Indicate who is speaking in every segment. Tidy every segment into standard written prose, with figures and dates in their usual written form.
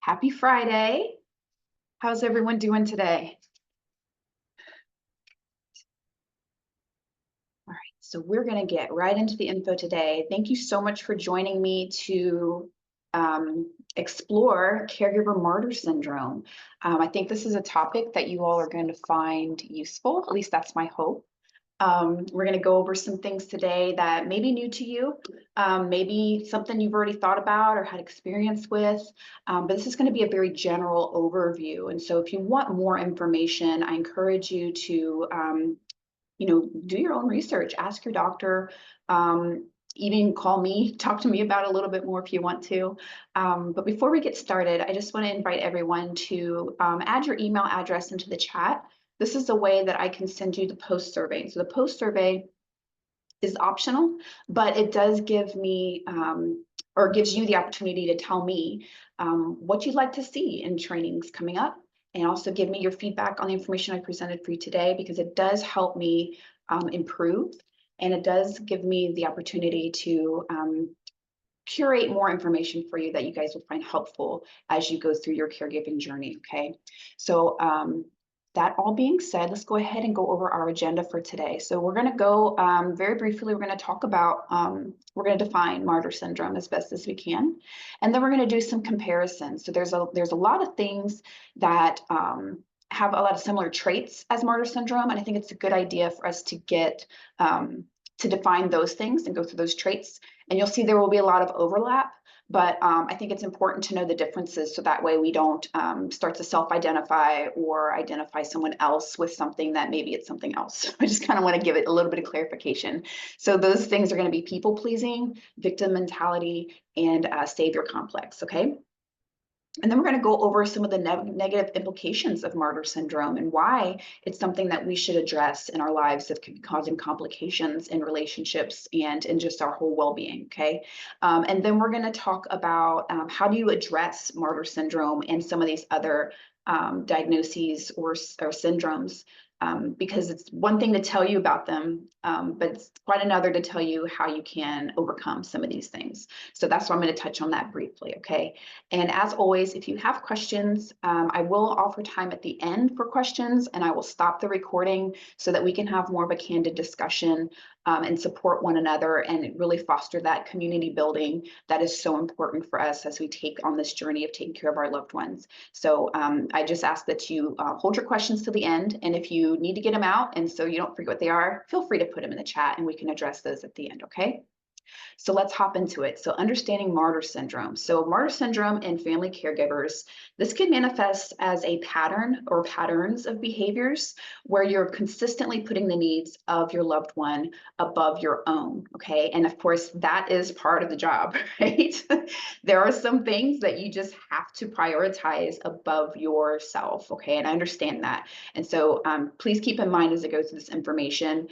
Speaker 1: Happy Friday. How's everyone doing today? All right, so we're going to get right into the info today. Thank you so much for joining me to explore caregiver martyr syndrome. I think this is a topic that you all are going to find useful. At least that's my hope. We're going to go over some things today that may be new to you, maybe something you've already thought about or had experience with, but this is going to be a very general overview. And so if you want more information, I encourage you to, do your own research, ask your doctor, even call me, talk to me about it a little bit more if you want to. But before we get started, I just want to invite everyone to add your email address into the chat. This is a way that I can send you the post survey. So the post survey is optional, but it does give me or gives you the opportunity to tell me what you'd like to see in trainings coming up, and also give me your feedback on the information I presented for you today, because it does help me improve, and it does give me the opportunity to curate more information for you that you guys will find helpful as you go through your caregiving journey, okay? So that all being said, let's go ahead and go over our agenda for today. So we're going to go very briefly, we're going to talk about, we're going to define martyr syndrome as best as we can. And then we're going to do some comparisons. So there's a lot of things that have a lot of similar traits as martyr syndrome. And I think it's a good idea for us to get to define those things and go through those traits. And you'll see there will be a lot of overlap, but I think it's important to know the differences, so that way we don't start to self-identify or identify someone else with something that maybe it's something else. I just kind of want to give it a little bit of clarification. So those things are going to be people-pleasing, victim mentality, and savior complex, okay? And then we're going to go over some of the negative implications of martyr syndrome and why it's something that we should address in our lives that could be causing complications in relationships and in just our whole well-being, okay? And then we're going to talk about how do you address martyr syndrome and some of these other diagnoses or syndromes, because it's one thing to tell you about them, but it's quite another to tell you how you can overcome some of these things. So that's why I'm going to touch on that briefly, okay? And as always, if you have questions, I will offer time at the end for questions, and I will stop the recording so that we can have more of a candid discussion and support one another and really foster that community building that is so important for us as we take on this journey of taking care of our loved ones. So I just ask that you hold your questions to the end, and if you need to get them out and so you don't forget what they are, feel free to put them in the chat and we can address those at the end, okay? So let's hop into it. So understanding martyr syndrome. So martyr syndrome in family caregivers, this can manifest as a pattern or patterns of behaviors where you're consistently putting the needs of your loved one above your own, okay? And of course, that is part of the job, right? There are some things that you just have to prioritize above yourself, okay? And I understand that. And so please keep in mind as I go through this information,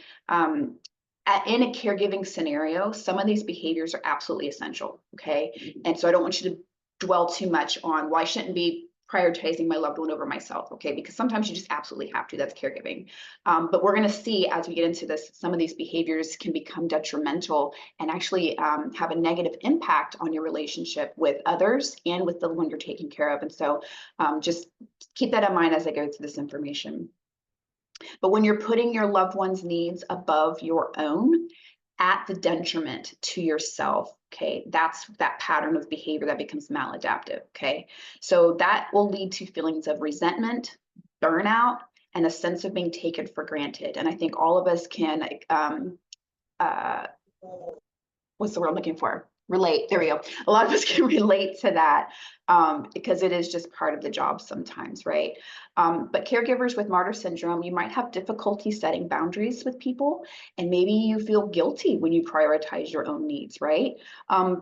Speaker 1: in a caregiving scenario, some of these behaviors are absolutely essential, okay? And so I don't want you to dwell too much on, well, I shouldn't be prioritizing my loved one over myself, okay? Because sometimes you just absolutely have to, that's caregiving. But we're gonna see as we get into this, some of these behaviors can become detrimental and actually have a negative impact on your relationship with others and with the one you're taking care of. And so just keep that in mind as I go through this information. But when you're putting your loved one's needs above your own at the detriment to yourself, okay, that's that pattern of behavior that becomes maladaptive, okay? So that will lead to feelings of resentment, burnout, and a sense of being taken for granted. And I think all of us can, what's the word I'm looking for? Relate, there we go. A lot of us can relate to that because it is just part of the job sometimes, right? But caregivers with martyr syndrome, you might have difficulty setting boundaries with people, and maybe you feel guilty when you prioritize your own needs, right?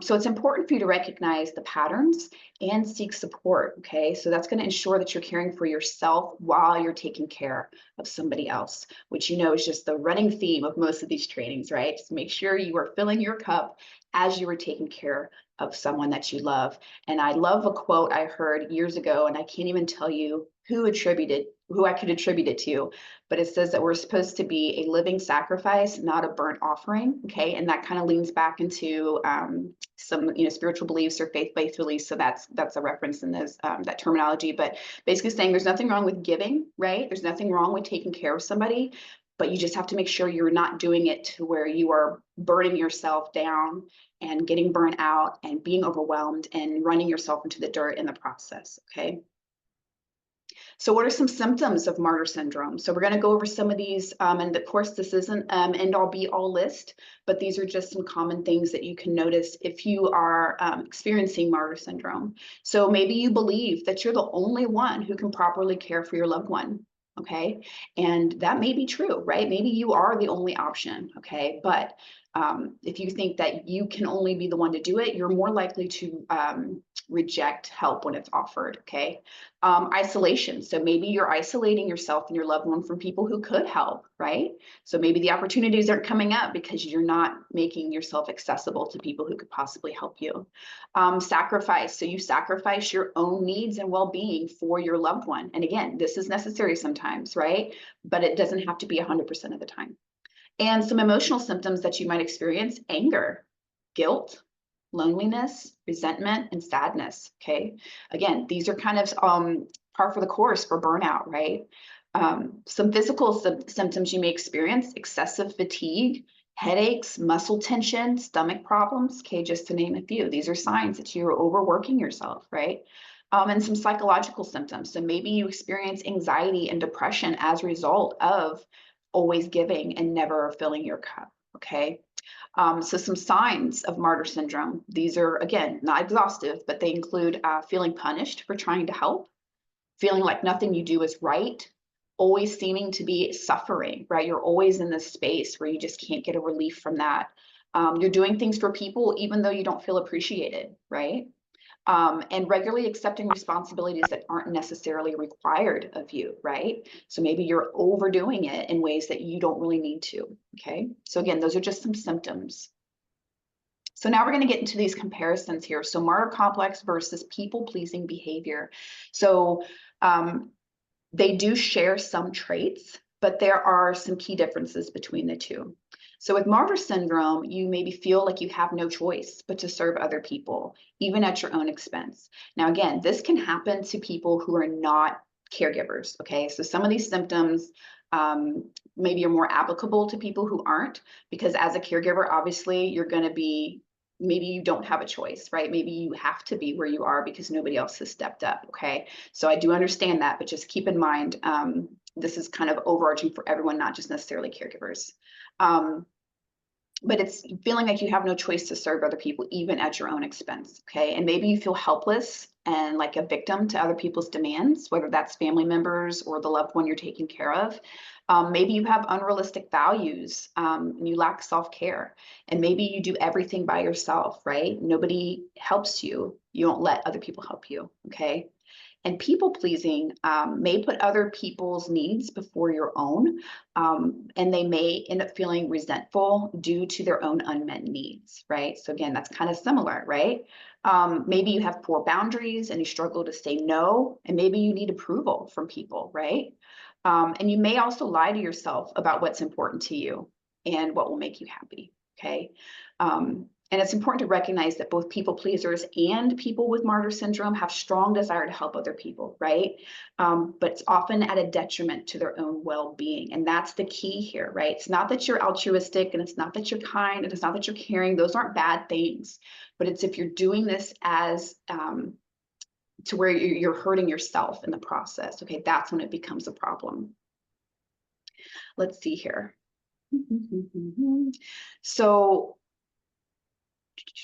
Speaker 1: So it's important for you to recognize the patterns and seek support, okay? So that's going to ensure that you're caring for yourself while you're taking care of somebody else, which you know is just the running theme of most of these trainings, right? Just make sure you are filling your cup as you are taking care of someone that you love. And I love a quote I heard years ago, and I can't even tell you who I could attribute it to, but it says that we're supposed to be a living sacrifice, not a burnt offering. Okay, and that kind of leans back into some spiritual beliefs or faith-based beliefs. So that's a reference in those that terminology. But basically saying there's nothing wrong with giving, right? There's nothing wrong with taking care of somebody, but you just have to make sure you're not doing it to where you are burning yourself down and getting burnt out and being overwhelmed and running yourself into the dirt in the process. Okay. So what are some symptoms of martyr syndrome? So we're going to go over some of these, and of course this isn't end all be all list, but these are just some common things that you can notice if you are experiencing martyr syndrome. So maybe you believe that you're the only one who can properly care for your loved one. Okay, and that may be true, right? Maybe you are the only option. Okay, but if you think that you can only be the one to do it, you're more likely to reject help when it's offered. Okay. Isolation. So maybe you're isolating yourself and your loved one from people who could help, right? So maybe the opportunities aren't coming up because you're not making yourself accessible to people who could possibly help you. Sacrifice. So you sacrifice your own needs and well-being for your loved one. And again, this is necessary sometimes, right? But it doesn't have to be 100% of the time. And some emotional symptoms that you might experience: anger, guilt, loneliness, resentment, and sadness. Okay. Again, these are kind of par for the course for burnout, right? Some physical symptoms you may experience: excessive fatigue, headaches, muscle tension, stomach problems. Okay, just to name a few. These are signs that you're overworking yourself, right? And some psychological symptoms. So maybe you experience anxiety and depression as a result of always giving and never filling your cup. Okay. So some signs of martyr syndrome. These are, again, not exhaustive, but they include feeling punished for trying to help, feeling like nothing you do is right, always seeming to be suffering, right? You're always in this space where you just can't get a relief from that. You're doing things for people even though you don't feel appreciated, right? And regularly accepting responsibilities that aren't necessarily required of you, right? So maybe you're overdoing it in ways that you don't really need to, okay? So again, those are just some symptoms. So now we're going to get into these comparisons here. So martyr complex versus people-pleasing behavior. So they do share some traits, but there are some key differences between the two. So with martyr syndrome, you maybe feel like you have no choice but to serve other people, even at your own expense. Now, again, this can happen to people who are not caregivers, okay? So some of these symptoms maybe are more applicable to people who aren't, because as a caregiver, obviously, you're going to be, maybe you don't have a choice, right? Maybe you have to be where you are because nobody else has stepped up, okay? So I do understand that, but just keep in mind, this is kind of overarching for everyone, not just necessarily caregivers. But it's feeling like you have no choice to serve other people, even at your own expense, okay? And maybe you feel helpless and like a victim to other people's demands, whether that's family members or the loved one you're taking care of. Maybe you have unrealistic values and you lack self-care. And maybe you do everything by yourself, right? Nobody helps you. You don't let other people help you, okay? And people pleasing may put other people's needs before your own, and they may end up feeling resentful due to their own unmet needs, right? So again, that's kind of similar, right? Maybe you have poor boundaries and you struggle to say no, and maybe you need approval from people, right? And you may also lie to yourself about what's important to you and what will make you happy, okay? And it's important to recognize that both people pleasers and people with martyr syndrome have strong desire to help other people, right? But it's often at a detriment to their own well-being. And that's the key here, right? It's not that you're altruistic and it's not that you're kind and it's not that you're caring. Those aren't bad things. But it's if you're doing this as to where you're hurting yourself in the process, okay? That's when it becomes a problem. Let's see here. So,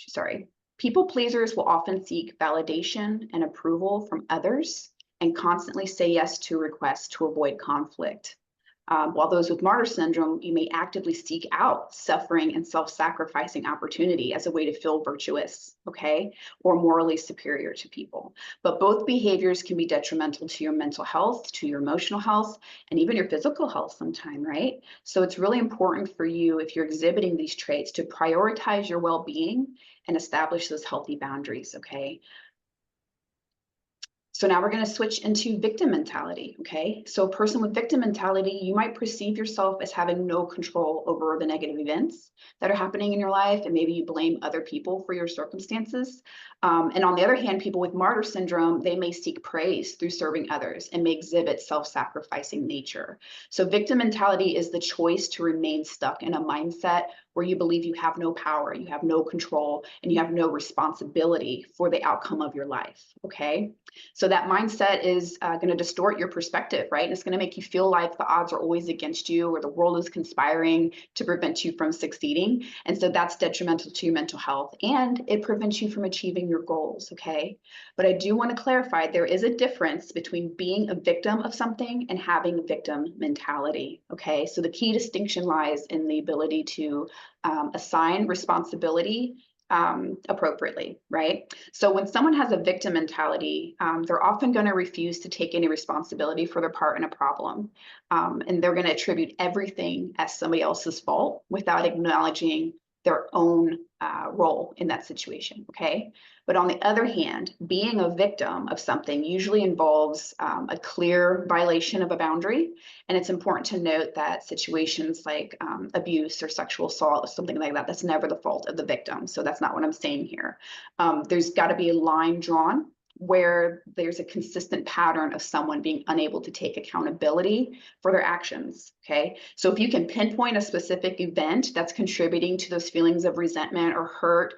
Speaker 1: sorry, people pleasers will often seek validation and approval from others and constantly say yes to requests to avoid conflict. While those with martyr syndrome, you may actively seek out suffering and self-sacrificing opportunity as a way to feel virtuous, okay, or morally superior to people. But both behaviors can be detrimental to your mental health, to your emotional health, and even your physical health sometime, right? So it's really important for you, if you're exhibiting these traits, to prioritize your well-being and establish those healthy boundaries, okay? So now we're going to switch into victim mentality, okay? So a person with victim mentality, you might perceive yourself as having no control over the negative events that are happening in your life, and maybe you blame other people for your circumstances. And on the other hand, people with martyr syndrome, they may seek praise through serving others and may exhibit self-sacrificing nature. So victim mentality is the choice to remain stuck in a mindset where you believe you have no power, you have no control, and you have no responsibility for the outcome of your life, okay? So that mindset is going to distort your perspective, right? And it's going to make you feel like the odds are always against you, or the world is conspiring to prevent you from succeeding. And so that's detrimental to your mental health, and it prevents you from achieving your goals, okay? But I do want to clarify, there is a difference between being a victim of something and having a victim mentality, okay? So the key distinction lies in the ability to assign responsibility appropriately, right? So when someone has a victim mentality, they're often going to refuse to take any responsibility for their part in a problem. And they're going to attribute everything as somebody else's fault without acknowledging their own role in that situation, okay? But on the other hand, being a victim of something usually involves a clear violation of a boundary. And it's important to note that situations like abuse or sexual assault or something like that, that's never the fault of the victim. So that's not what I'm saying here. There's got to be a line drawn where there's a consistent pattern of someone being unable to take accountability for their actions, okay? So if you can pinpoint a specific event that's contributing to those feelings of resentment or hurt,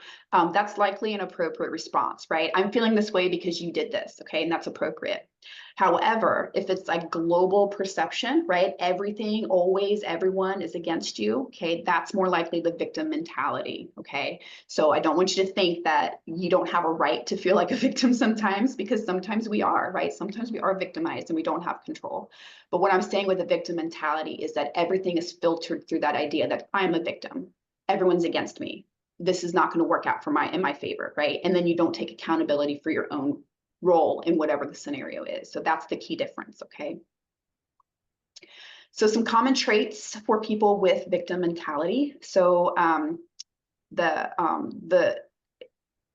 Speaker 1: that's likely an appropriate response, right? I'm feeling this way because you did this, okay? And that's appropriate. However, if it's like global perception, right? Everything, always, everyone is against you, okay? That's more likely the victim mentality, okay? So I don't want you to think that you don't have a right to feel like a victim sometimes, because sometimes we are, right? Sometimes we are victimized and we don't have control. But what I'm saying with the victim mentality is that everything is filtered through that idea that I'm a victim. Everyone's against me. This is not going to work out in my favor, right? And then you don't take accountability for your own role in whatever the scenario is. So that's the key difference, okay? So some common traits for people with victim mentality. So the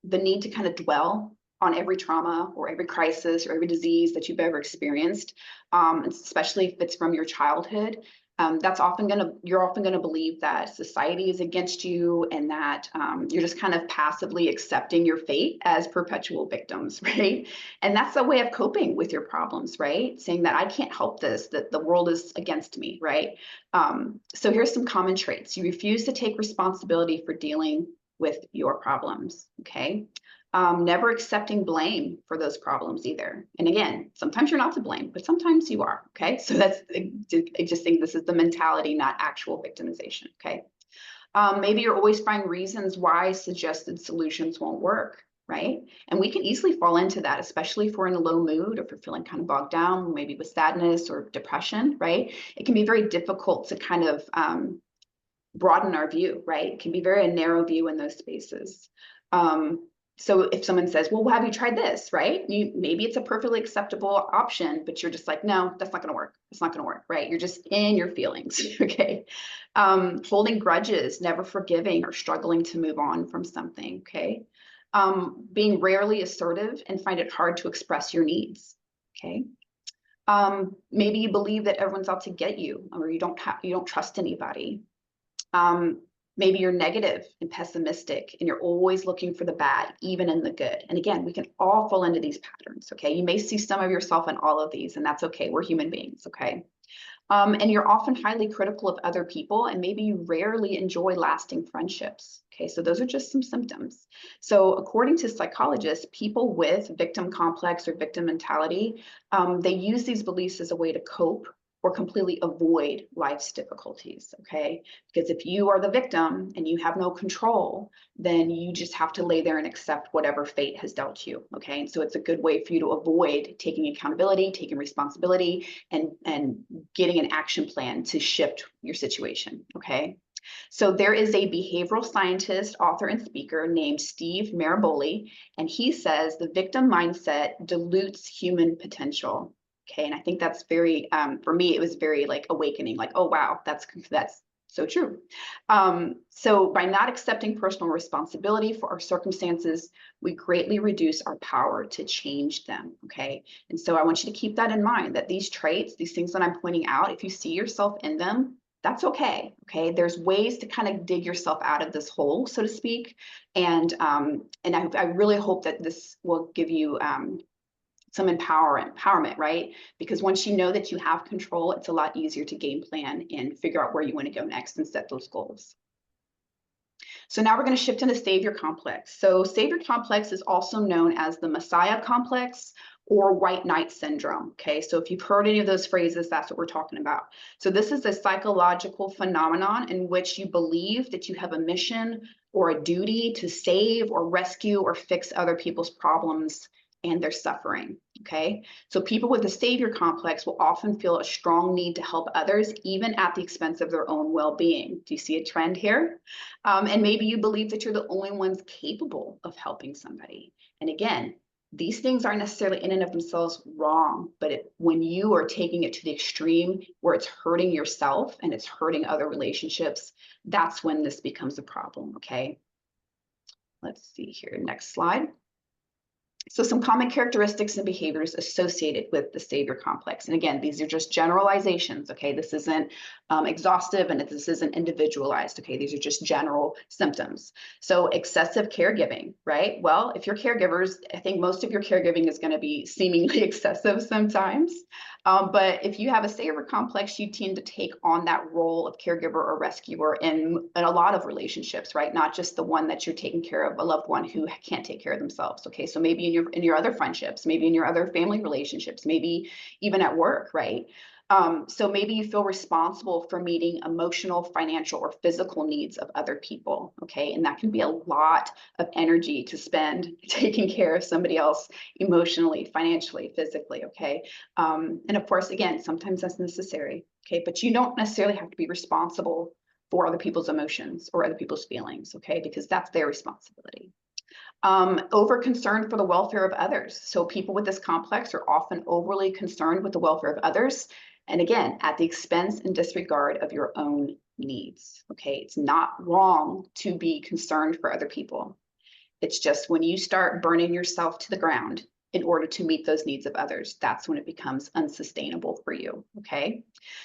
Speaker 1: need to kind of dwell on every trauma or every crisis or every disease that you've ever experienced, especially if it's from your childhood. You're often gonna believe that society is against you, and that you're just kind of passively accepting your fate as perpetual victims, right? And that's a way of coping with your problems, right? Saying that I can't help this, that the world is against me, right? So here's some common traits. You refuse to take responsibility for dealing with your problems, okay? Never accepting blame for those problems either. And again, sometimes you're not to blame, but sometimes you are, okay? So I just think this is the mentality, not actual victimization, okay? Maybe you're always finding reasons why suggested solutions won't work, right? And we can easily fall into that, especially if we're in a low mood or if we're feeling kind of bogged down, maybe with sadness or depression, right? It can be very difficult to kind of broaden our view, right? It can be very a narrow view in those spaces. So if someone says, well, have you tried this, right? Maybe it's a perfectly acceptable option, but you're just like, no, that's not going to work. It's not going to work, right? You're just in your feelings, okay? Holding grudges, never forgiving, or struggling to move on from something, okay? Being rarely assertive and find it hard to express your needs, okay? Maybe you believe that everyone's out to get you, or you don't trust anybody. Maybe you're negative and pessimistic, and you're always looking for the bad, even in the good. And again, we can all fall into these patterns, okay? You may see some of yourself in all of these, and that's okay. We're human beings, okay? And you're often highly critical of other people, and maybe you rarely enjoy lasting friendships, okay? So those are just some symptoms. So according to psychologists, people with victim complex or victim mentality, they use these beliefs as a way to cope or completely avoid life's difficulties, okay? Because if you are the victim and you have no control, then you just have to lay there and accept whatever fate has dealt you, okay? And so it's a good way for you to avoid taking accountability, taking responsibility, and getting an action plan to shift your situation, okay? So there is a behavioral scientist, author, and speaker named Steve Maraboli, and he says the victim mindset dilutes human potential. Okay, and I think that's very, for me, it was very like awakening, like, oh, wow, that's So true. So by not accepting personal responsibility for our circumstances, we greatly reduce our power to change them. Okay. And so I want you to keep that in mind, that these traits, these things that I'm pointing out, if you see yourself in them, that's okay. Okay. There's ways to kind of dig yourself out of this hole, so to speak. And I really hope that this will give you some empowerment, right? Because once you know that you have control, it's a lot easier to game plan and figure out where you want to go next and set those goals. So now we're going to shift into savior complex. So savior complex is also known as the Messiah complex or white knight syndrome. Okay, so if you've heard any of those phrases, that's what we're talking about. So this is a psychological phenomenon in which you believe that you have a mission or a duty to save or rescue or fix other people's problems and their suffering. Okay, so people with the savior complex will often feel a strong need to help others, even at the expense of their own well-being. Do you see a trend here? And maybe you believe that you're the only ones capable of helping somebody. And again, these things aren't necessarily in and of themselves wrong, but when you are taking it to the extreme where it's hurting yourself and it's hurting other relationships, that's when this becomes a problem. Okay, let's see here. Next slide. So some common characteristics and behaviors associated with the savior complex. And again, these are just generalizations, okay? This isn't exhaustive and this isn't individualized, okay? These are just general symptoms. So excessive caregiving, right? Well, if you're caregivers, I think most of your caregiving is gonna be seemingly excessive sometimes. But if you have a savior complex, you tend to take on that role of caregiver or rescuer in a lot of relationships, right? Not just the one that you're taking care of, a loved one who can't take care of themselves. Okay, so maybe in your other friendships, maybe in your other family relationships, maybe even at work, right? So maybe you feel responsible for meeting emotional, financial, or physical needs of other people. Okay, and that can be a lot of energy to spend taking care of somebody else emotionally, financially, physically. Okay. And of course, again, sometimes that's necessary, okay? But you don't necessarily have to be responsible for other people's emotions or other people's feelings, okay? Because that's their responsibility. Over concern for the welfare of others. So people with this complex are often overly concerned with the welfare of others. And again, at the expense and disregard of your own needs, okay? It's not wrong to be concerned for other people. It's just when you start burning yourself to the ground in order to meet those needs of others, that's when it becomes unsustainable for you, okay?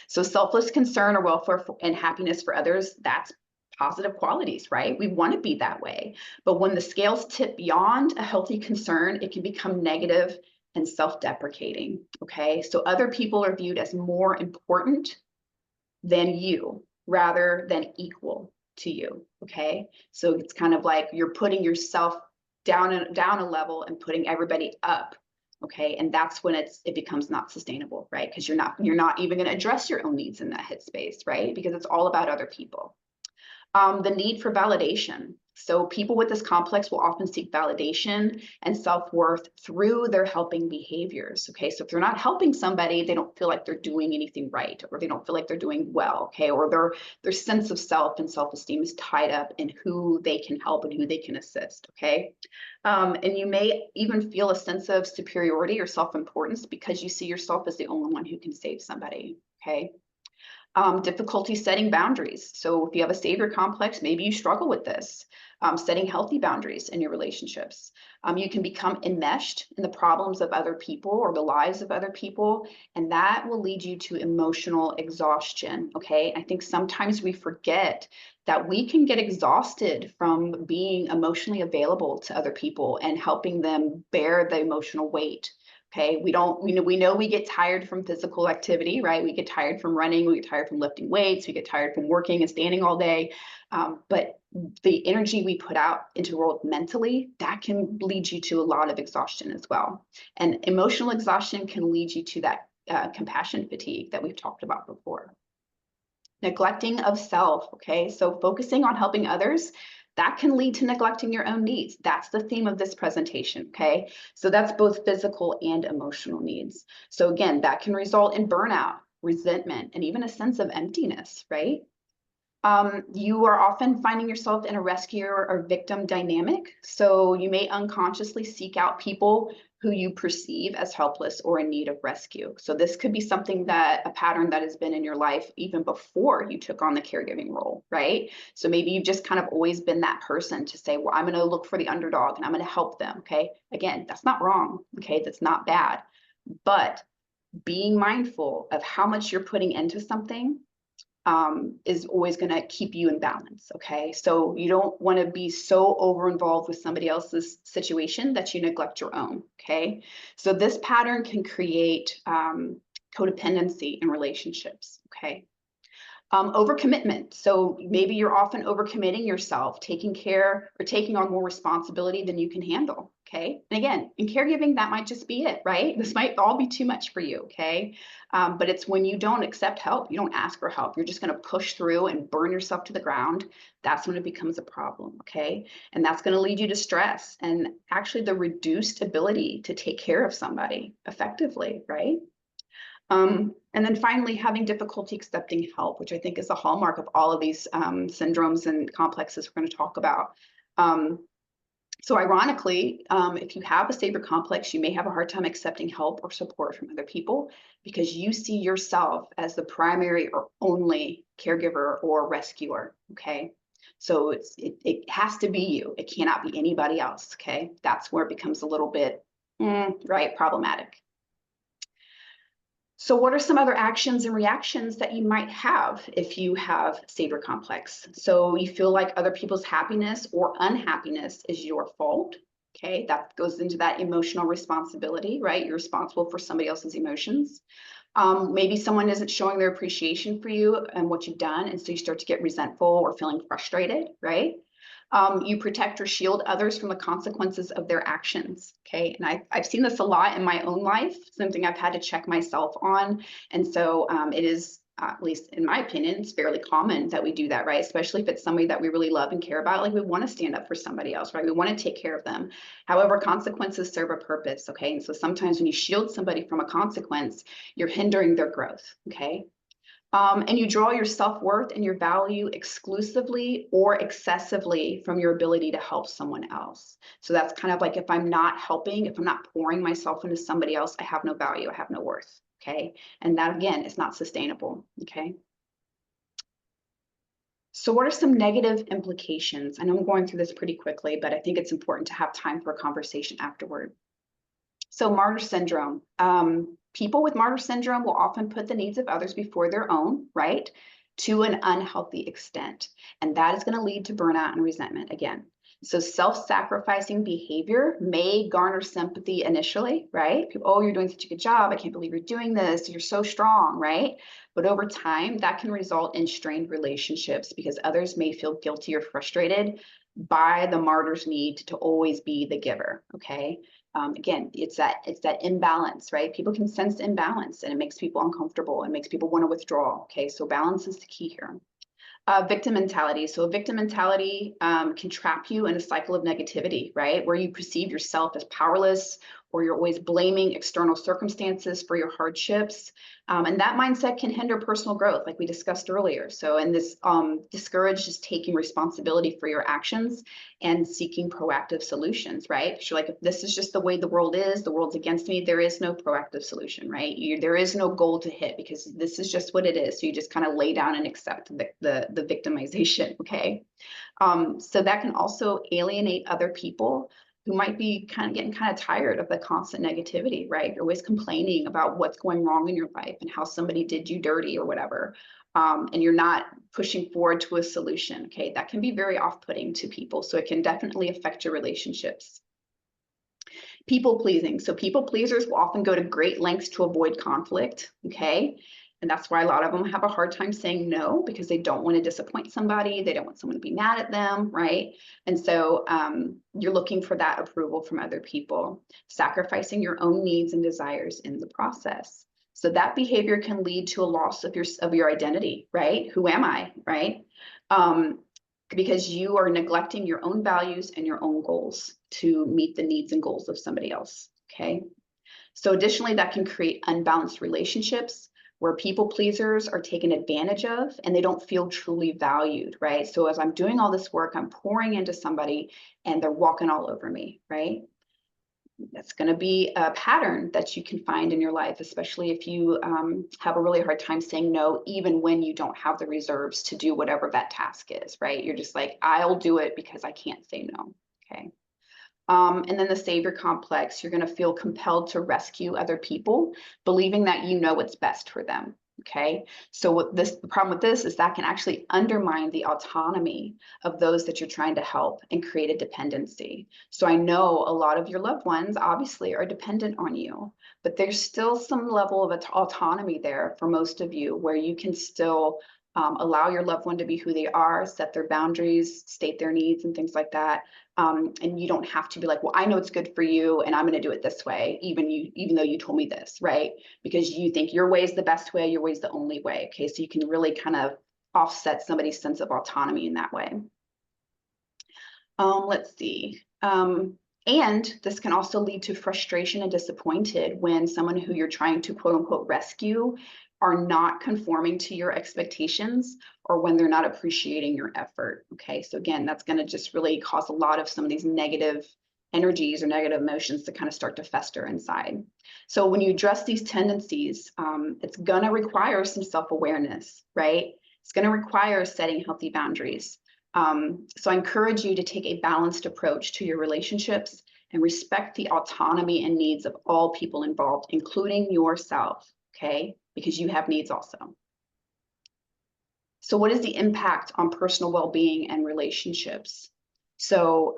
Speaker 1: So selfless concern or welfare and happiness for others, that's positive qualities, right? We want to be that way. But when the scales tip beyond a healthy concern, it can become negative and self-deprecating, okay? So other people are viewed as more important than you rather than equal to you, okay? So it's kind of like you're putting yourself down a level and putting everybody up, okay? And that's when it becomes not sustainable, right? Because you're not even going to address your own needs in that headspace, right? Because it's all about other people. The need for validation. So people with this complex will often seek validation and self-worth through their helping behaviors. Okay, so if they're not helping somebody, they don't feel like they're doing anything right, or they don't feel like they're doing well. Okay, or their sense of self and self-esteem is tied up in who they can help and who they can assist. Okay, and you may even feel a sense of superiority or self-importance because you see yourself as the only one who can save somebody. Okay. Difficulty setting boundaries. So if you have a savior complex, maybe you struggle with this, setting healthy boundaries in your relationships. You can become enmeshed in the problems of other people or the lives of other people, and that will lead you to emotional exhaustion, okay? I think sometimes we forget that we can get exhausted from being emotionally available to other people and helping them bear the emotional weight. Okay, we know we get tired from physical activity, right? We get tired from running, we get tired from lifting weights, we get tired from working and standing all day. But the energy we put out into the world mentally, that can lead you to a lot of exhaustion as well. And emotional exhaustion can lead you to that compassion fatigue that we've talked about before. Neglecting of self, okay? So focusing on helping others, that can lead to neglecting your own needs. That's the theme of this presentation, okay? So that's both physical and emotional needs. So again, that can result in burnout, resentment, and even a sense of emptiness, right? You are often finding yourself in a rescuer or victim dynamic. So you may unconsciously seek out people who you perceive as helpless or in need of rescue. So this could be something that a pattern that has been in your life even before you took on the caregiving role, right? So maybe you've just kind of always been that person to say, well, I'm going to look for the underdog and I'm going to help them. Okay. Again, that's not wrong. Okay. That's not bad. But being mindful of how much you're putting into something is always going to keep you in balance. Okay. So you don't want to be so over involved with somebody else's situation that you neglect your own. Okay. So this pattern can create codependency in relationships. Okay. Overcommitment. So maybe you're often overcommitting yourself, taking care or taking on more responsibility than you can handle. Okay. And again, in caregiving, that might just be it, right? This might all be too much for you. Okay. But it's when you don't accept help, you don't ask for help, you're just going to push through and burn yourself to the ground. That's when it becomes a problem. Okay. And that's going to lead you to stress and actually the reduced ability to take care of somebody effectively, right? And then finally, having difficulty accepting help, which I think is a hallmark of all of these syndromes and complexes we're going to talk about. So ironically, if you have a savior complex, you may have a hard time accepting help or support from other people because you see yourself as the primary or only caregiver or rescuer, okay? So it has to be you. It cannot be anybody else, okay? That's where it becomes a little bit, right, problematic. So what are some other actions and reactions that you might have if you have savior complex? So you feel like other people's happiness or unhappiness is your fault. Okay, that goes into that emotional responsibility, right? You're responsible for somebody else's emotions. Maybe someone isn't showing their appreciation for you and what you've done, and so you start to get resentful or feeling frustrated, right? You protect or shield others from the consequences of their actions. Okay. And I've seen this a lot in my own life, something I've had to check myself on. And so it is, at least in my opinion, it's fairly common that we do that, right? Especially if it's somebody that we really love and care about. Like we want to stand up for somebody else, right? We want to take care of them. However, consequences serve a purpose. Okay. And so sometimes when you shield somebody from a consequence, you're hindering their growth. Okay. And you draw your self-worth and your value exclusively or excessively from your ability to help someone else. So that's kind of like if I'm not helping, if I'm not pouring myself into somebody else, I have no value, I have no worth. Okay. And that again is not sustainable. Okay. So what are some negative implications? I know I'm going through this pretty quickly, but I think it's important to have time for a conversation afterward. So Martyr syndrome. People with Martyr syndrome will often put the needs of others before their own, right? To an unhealthy extent. And that is going to lead to burnout and resentment again. So self-sacrificing behavior may garner sympathy initially, right? People, oh, you're doing such a good job. I can't believe you're doing this. You're so strong, right? But over time, that can result in strained relationships because others may feel guilty or frustrated by the martyr's need to always be the giver, okay? Again, it's that imbalance, right? People can sense imbalance and it makes people uncomfortable and makes people want to withdraw. Okay, so balance is the key here. Victim mentality. So victim mentality can trap you in a cycle of negativity, right? Where you perceive yourself as powerless or you're always blaming external circumstances for your hardships. And that mindset can hinder personal growth, like we discussed earlier. So, and this discourages taking responsibility for your actions and seeking proactive solutions, right? Because you're like, if this is just the way the world is, the world's against me, there is no proactive solution, right? There is no goal to hit because this is just what it is. So you just kind of lay down and accept the victimization, okay? So that can also alienate other people who might be getting kind of tired of the constant negativity, right? You're always complaining about what's going wrong in your life and how somebody did you dirty or whatever. And you're not pushing forward to a solution, okay? That can be very off-putting to people. So it can definitely affect your relationships. People pleasing. So people pleasers will often go to great lengths to avoid conflict, okay? And that's why a lot of them have a hard time saying no because they don't want to disappoint somebody. They don't want someone to be mad at them, right? And so you're looking for that approval from other people, sacrificing your own needs and desires in the process. So that behavior can lead to a loss of your identity, right? Who am I, right? Because you are neglecting your own values and your own goals to meet the needs and goals of somebody else, okay? So additionally, that can create unbalanced relationships where people pleasers are taken advantage of and they don't feel truly valued, right? So as I'm doing all this work, I'm pouring into somebody and they're walking all over me, right? That's going to be a pattern that you can find in your life, especially if you have a really hard time saying no, even when you don't have the reserves to do whatever that task is, right? You're just like, I'll do it because I can't say no, okay? And then the savior complex, you're going to feel compelled to rescue other people, believing that you know what's best for them. Okay. So the problem with this is that can actually undermine the autonomy of those that you're trying to help and create a dependency. So I know a lot of your loved ones obviously are dependent on you, but there's still some level of autonomy there for most of you where you can still allow your loved one to be who they are, set their boundaries, state their needs and things like that. And you don't have to be like, well, I know it's good for you and I'm going to do it this way, even though you told me this, right? Because you think your way is the best way, your way is the only way. Okay, so you can really kind of offset somebody's sense of autonomy in that way. Let's see. And this can also lead to frustration and disappointed when someone who you're trying to quote unquote rescue are not conforming to your expectations or when they're not appreciating your effort. Okay, so again, that's going to just really cause a lot of some of these negative energies or negative emotions to kind of start to fester inside. So when you address these tendencies, it's going to require some self-awareness, right? It's going to require setting healthy boundaries. So I encourage you to take a balanced approach to your relationships and respect the autonomy and needs of all people involved, including yourself, okay? Because you have needs also. So what is the impact on personal well-being and relationships? So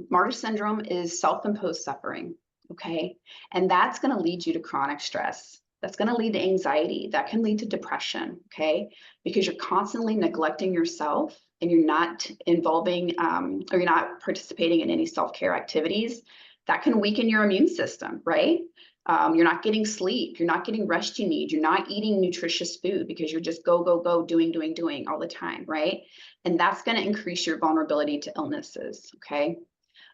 Speaker 1: Martyr syndrome is self-imposed suffering, okay? And that's going to lead you to chronic stress. That's going to lead to anxiety. That can lead to depression, okay? Because you're constantly neglecting yourself and you're not involving or you're not participating in any self-care activities. That can weaken your immune system, right? You're not getting sleep. You're not getting rest you need. You're not eating nutritious food because you're just go, go, go, doing all the time, right? And that's going to increase your vulnerability to illnesses, okay?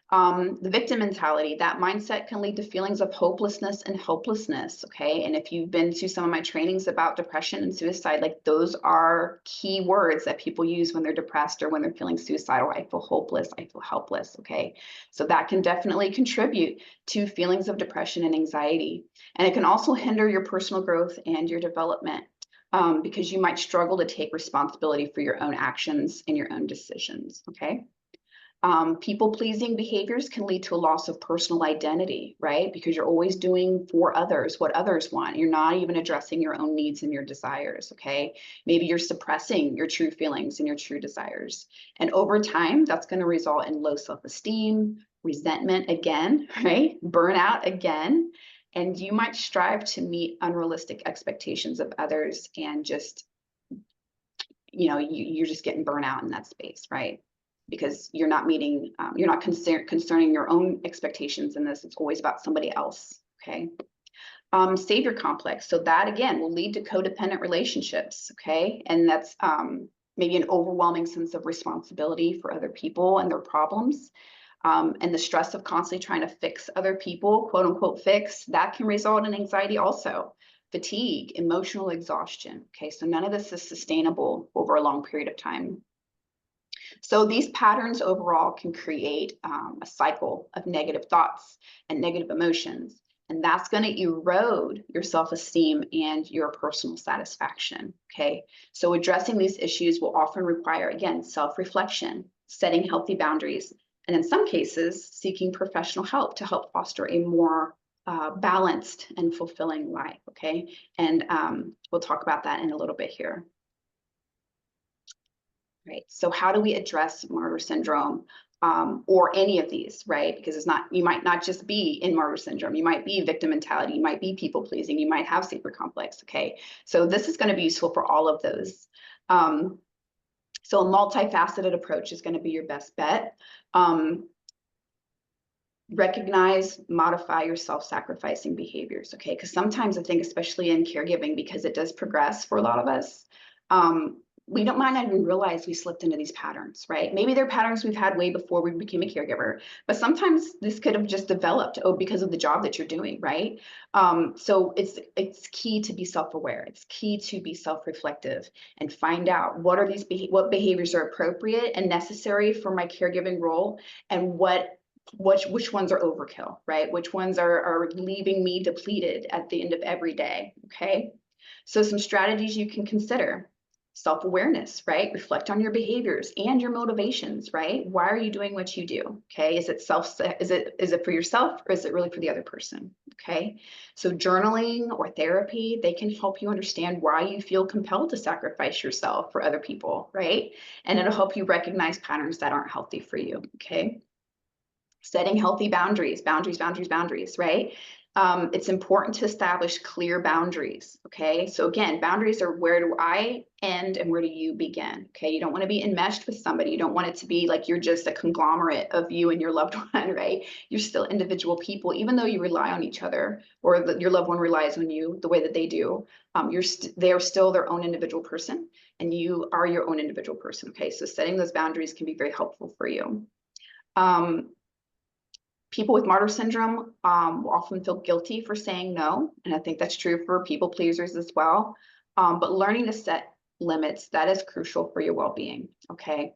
Speaker 1: The victim mentality, that mindset can lead to feelings of hopelessness and helplessness, okay? And if you've been to some of my trainings about depression and suicide, like those are key words that people use when they're depressed or when they're feeling suicidal. I feel hopeless, I feel helpless, okay? So that can definitely contribute to feelings of depression and anxiety. And it can also hinder your personal growth and your development because you might struggle to take responsibility for your own actions and your own decisions, okay? People-pleasing behaviors can lead to a loss of personal identity, right? Because you're always doing for others what others want. You're not even addressing your own needs and your desires, okay? Maybe you're suppressing your true feelings and your true desires. And over time, that's going to result in low self-esteem, resentment again, right? Burnout again. And you might strive to meet unrealistic expectations of others and just, you're just getting burnout in that space, right? Because you're not meeting, you're not concerning your own expectations in this. It's always about somebody else, okay? Savior complex. So that, again, will lead to codependent relationships, okay? And that's maybe an overwhelming sense of responsibility for other people and their problems. And the stress of constantly trying to fix other people, quote unquote fix, that can result in anxiety also. Fatigue, emotional exhaustion, okay? So none of this is sustainable over a long period of time. So these patterns overall can create a cycle of negative thoughts and negative emotions, and that's going to erode your self-esteem and your personal satisfaction, okay? So addressing these issues will often require, again, self-reflection, setting healthy boundaries, and in some cases, seeking professional help to help foster a more balanced and fulfilling life, okay? And we'll talk about that in a little bit here. Right. So how do we address Martyr syndrome or any of these, right? Because it's not, you might not just be in Martyr syndrome. You might be victim mentality. You might be people pleasing. You might have savior complex. Okay. So this is going to be useful for all of those. So a multifaceted approach is going to be your best bet. Recognize, modify your self-sacrificing behaviors. Okay. Because sometimes I think, especially in caregiving, because it does progress for a lot of us, we don't might not even realize we slipped into these patterns, right? Maybe they're patterns we've had way before we became a caregiver, but sometimes this could have just developed because of the job that you're doing, right? So it's key to be self-aware. It's key to be self-reflective and find out what are what behaviors are appropriate and necessary for my caregiving role, and which ones are overkill, right? Which ones are leaving me depleted at the end of every day, okay? So some strategies you can consider. Self-awareness, right? Reflect on your behaviors and your motivations, right? Why are you doing what you do? Okay. Is it for yourself, or is it really for the other person? Okay. So journaling or therapy, they can help you understand why you feel compelled to sacrifice yourself for other people, right? And it'll help you recognize patterns that aren't healthy for you. Okay. Setting healthy boundaries, right? It's important to establish clear boundaries, okay? So again, boundaries are where do I end and where do you begin, okay? You don't want to be enmeshed with somebody. You don't want it to be like you're just a conglomerate of you and your loved one, right? You're still individual people, even though you rely on each other, or your loved one relies on you the way that they do. They are still their own individual person, and you are your own individual person, okay? So setting those boundaries can be very helpful for you. People with Martyr syndrome will often feel guilty for saying no, and I think that's true for people pleasers as well. But learning to set limits, that is crucial for your well-being, okay?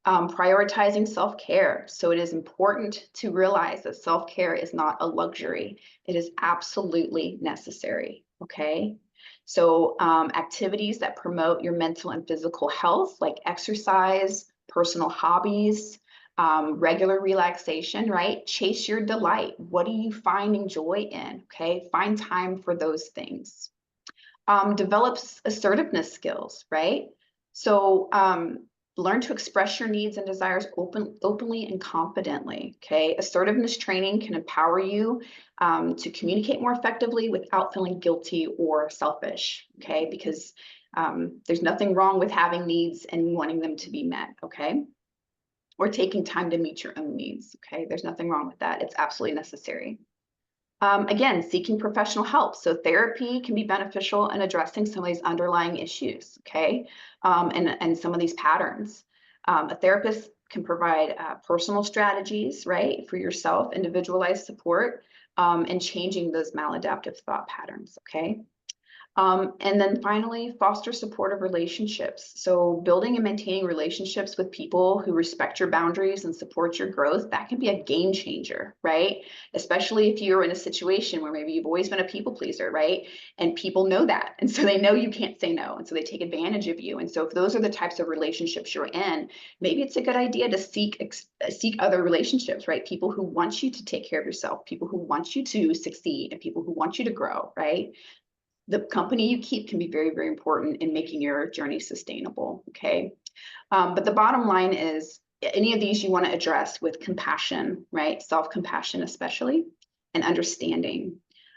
Speaker 1: Prioritizing self-care. So it is important to realize that self-care is not a luxury. It is absolutely necessary, okay? So activities that promote your mental and physical health, like exercise, personal hobbies, regular relaxation, right? Chase your delight. What are you finding joy in? Okay, find time for those things. Develop assertiveness skills, right? So learn to express your needs and desires openly and confidently, okay? Assertiveness training can empower you to communicate more effectively without feeling guilty or selfish, okay? Because there's nothing wrong with having needs and wanting them to be met, okay? Or taking time to meet your own needs, okay? There's nothing wrong with that. It's absolutely necessary. Again, seeking professional help. So therapy can be beneficial in addressing some of these underlying issues, okay? And some of these patterns. A therapist can provide personal strategies, right, for yourself, individualized support, and changing those maladaptive thought patterns, okay? And then finally, foster supportive relationships. So building and maintaining relationships with people who respect your boundaries and support your growth, that can be a game changer, right? Especially if you're in a situation where maybe you've always been a people pleaser, right? And people know that. And so they know you can't say no. And so they take advantage of you. And so if those are the types of relationships you're in, maybe it's a good idea to seek other relationships, right? People who want you to take care of yourself, people who want you to succeed, and people who want you to grow, right? The company you keep can be very, very important in making your journey sustainable, okay? But the bottom line is any of these you want to address with compassion, right? Self-compassion especially, and understanding,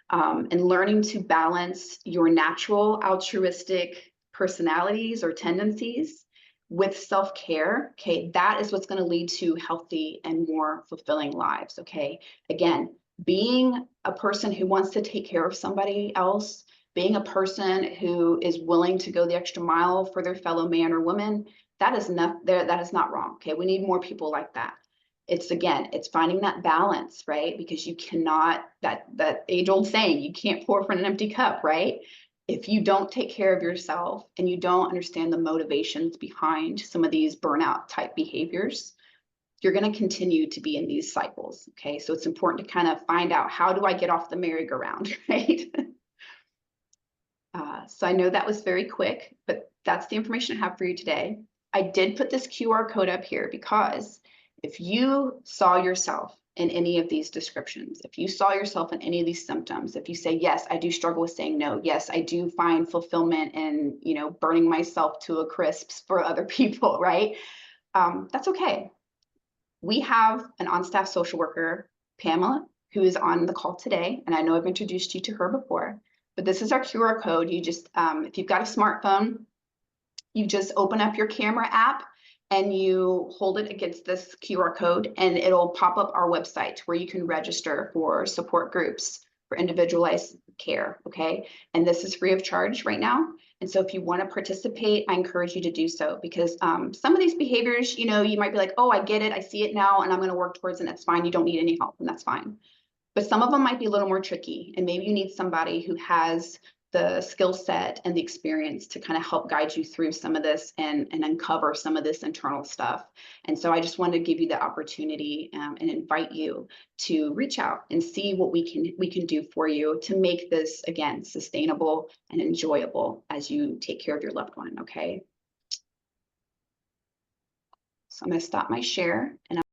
Speaker 1: and learning to balance your natural altruistic personalities or tendencies with self-care, okay? That is what's going to lead to healthy and more fulfilling lives, okay? Again, being a person who wants to take care of somebody else, being a person who is willing to go the extra mile for their fellow man or woman, that is not wrong. Okay, we need more people like that. It's finding that balance, right? Because you cannot, that age-old saying, you can't pour from an empty cup, right? If you don't take care of yourself and you don't understand the motivations behind some of these burnout type behaviors, you're going to continue to be in these cycles. Okay, so it's important to kind of find out, how do I get off the merry-go-round, right? So I know that was very quick, but that's the information I have for you today. I did put this QR code up here because if you saw yourself in any of these descriptions, if you saw yourself in any of these symptoms, if you say, yes, I do struggle with saying no, yes, I do find fulfillment in, burning myself to a crisp for other people, right? That's okay. We have an on-staff social worker, Pamela, who is on the call today, and I know I've introduced you to her before. But this is our QR code. You just, if you've got a smartphone, you just open up your camera app and you hold it against this QR code, and it'll pop up our website where you can register for support groups, for individualized care, okay? And this is free of charge right now. And so if you want to participate, I encourage you to do so, because some of these behaviors, you know, you might be like, oh, I get it, I see it now, and I'm going to work towards it, and that's fine. You don't need any help, and that's fine. But some of them might be a little more tricky, and maybe you need somebody who has the skill set and the experience to kind of help guide you through some of this and uncover some of this internal stuff. And so I just wanted to give you the opportunity and invite you to reach out and see what we can do for you to make this, again, sustainable and enjoyable as you take care of your loved one, okay? So I'm going to stop my share and